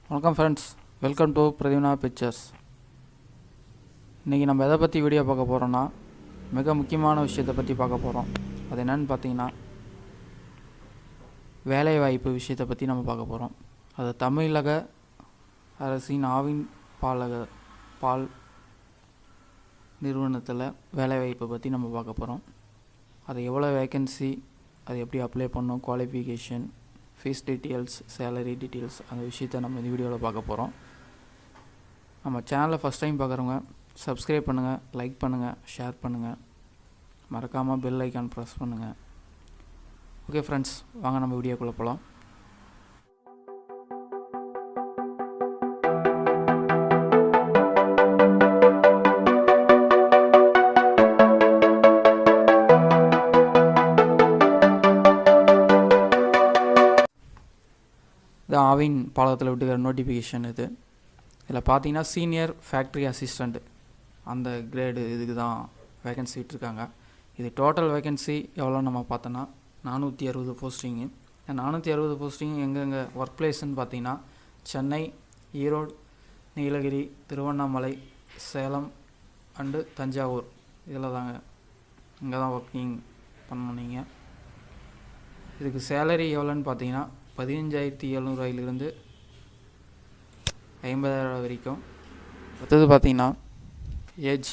வணக்கம் friends, welcome to பிரதீனா pictures. இன்றைக்கி நம்ம எதை பற்றி வீடியோ பார்க்க போகிறோன்னா, மிக முக்கியமான விஷயத்தை பற்றி பார்க்க போகிறோம். அது என்னென்னு பார்த்தீங்கன்னா, வேலைவாய்ப்பு விஷயத்தை பற்றி நம்ம பார்க்க போகிறோம். அது தமிழக அரசின் ஆவின் பால் நிறுவனத்தில் வேலைவாய்ப்பை பற்றி நம்ம பார்க்க போகிறோம். அது எவ்வளோ வேக்கன்சி, அது எப்படி அப்ளை பண்ணணும், qualification, fees details, salary details, அந்த விஷயத்தை நம்ம இந்த வீடியோவில் பார்க்க போகிறோம். நம்ம சேனலை ஃபஸ்ட் டைம் பார்க்குறவங்க சப்ஸ்கிரைப் பண்ணுங்கள், லைக் பண்ணுங்கள், ஷேர் பண்ணுங்கள், மறக்காமல் பெல் ஐக்கான் ப்ரெஸ் பண்ணுங்கள். ஓகே ஃப்ரெண்ட்ஸ், வாங்க நம்ம வீடியோக்குள்ளே போகலாம். இது ஆவின் பாலத்தில் விட்டுக்கிற நோட்டிஃபிகேஷன். இதில் பார்த்தீங்கன்னா சீனியர் ஃபேக்ட்ரி அசிஸ்டண்ட் அந்த கிரேடு இதுக்கு தான் வேகன்சி விட்டுருக்காங்க. இது டோட்டல் வேகன்சி எவ்வளோ நம்ம பார்த்தோன்னா 460 போஸ்டிங்கு. 460 போஸ்டிங் எங்கெங்கே ஒர்க் பிளேஸ்ன்னு பார்த்தீங்கன்னா சென்னை, ஈரோடு, நீலகிரி, திருவண்ணாமலை, சேலம் அண்டு தஞ்சாவூர். இதில் தாங்க இங்கே தான் ஒர்க்கிங் பண்ணணும் நீங்கள். இதுக்கு சேலரி எவ்வளோன்னு பார்த்தீங்கன்னா 15,700 50,000 வரைக்கும். அடுத்தது பார்த்திங்கன்னா ஏஜ்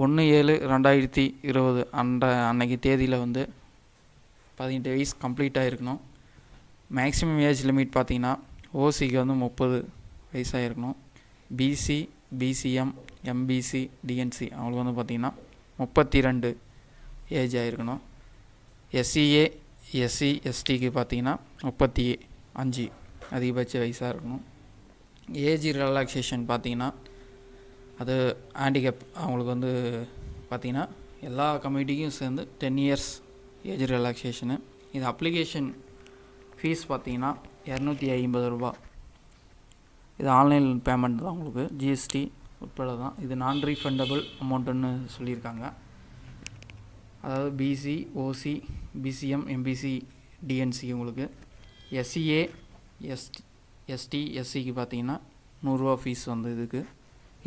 1/7/2020 அன்னைக்கு தேதியில் 18 வயசு கம்ப்ளீட்டாக இருக்கணும். மேக்ஸிமம் ஏஜ் லிமிட் பார்த்திங்கன்னா ஓசிக்கு 30 வயசாக இருக்கணும். பிசி, பிசிஎம், எம்பிசி, டிஎன்சி அவங்களுக்கு பார்த்திங்கன்னா 32 ஏஜ் ஆகிருக்கணும். எஸ்சிஏ, எஸ்சி, எஸ்டிக்கு பார்த்திங்கன்னா 35 அதிகபட்ச வயசாக இருக்கணும். ஏஜ் ரிலாக்ஸேஷன் பார்த்திங்கன்னா அது ஹேண்டிகேப் அவங்களுக்கு பார்த்திங்கன்னா எல்லா கம்யூனிட்டிக்கும் சேர்ந்து 10 இயர்ஸ் ஏஜ் ரிலாக்ஸேஷனு. இது அப்ளிகேஷன் ஃபீஸ் பார்த்திங்கன்னா 250 ரூபா. இது ஆன்லைன் பேமெண்ட் தான், உங்களுக்கு ஜிஎஸ்டி உட்பட தான். இது நான் ரீஃபண்டபிள் அமௌண்ட்டுன்னு சொல்லியிருக்காங்க. அதாவது பிசி, ஓசி, பிசிஎம், எம்பிசி, டிஎன்சி உங்களுக்கு. எஸ்சிஏ, எஸ்டி, எஸ்சிக்கு பார்த்தீங்கன்னா 100 ரூபா ஃபீஸ்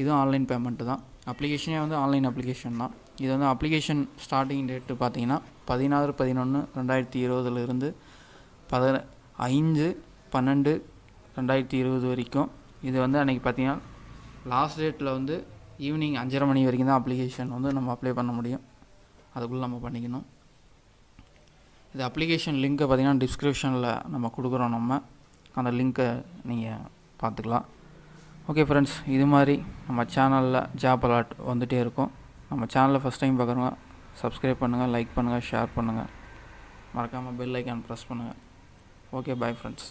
இதுவும் ஆன்லைன் பேமெண்ட்டு தான். அப்ளிகேஷனே ஆன்லைன் அப்ளிகேஷன் தான். இது அப்ளிகேஷன் ஸ்டார்டிங் டேட்டு பார்த்தீங்கன்னா 16/11/2020 5/12/2020 வரைக்கும். இது அன்றைக்கி பார்த்தீங்கன்னா லாஸ்ட் டேட்டில் ஈவினிங் 5:30 மணி வரைக்கும் தான் அப்ளிகேஷன் நம்ம அப்ளை பண்ண முடியும். அதுக்குள்ளே நம்ம பண்ணிக்கணும். இது அப்ளிகேஷன் லிங்க்கை பார்த்திங்கன்னா டிஸ்கிரிப்ஷனில் நம்ம கொடுக்குறோம். அந்த லிங்க்கை நீங்கள் பார்த்துக்கலாம். ஓகே ஃப்ரெண்ட்ஸ், இது மாதிரி நம்ம சேனலில் ஜாப் அலாட் வந்துகிட்டே இருக்கும். நம்ம சேனலில் ஃபஸ்ட் டைம் பார்க்குறவங்க சப்ஸ்கிரைப் பண்ணுங்கள், லைக் பண்ணுங்கள், ஷேர் பண்ணுங்கள், மறக்காமல் பெல் ஐக்கான் ப்ரெஸ் பண்ணுங்கள். Okay, bye friends.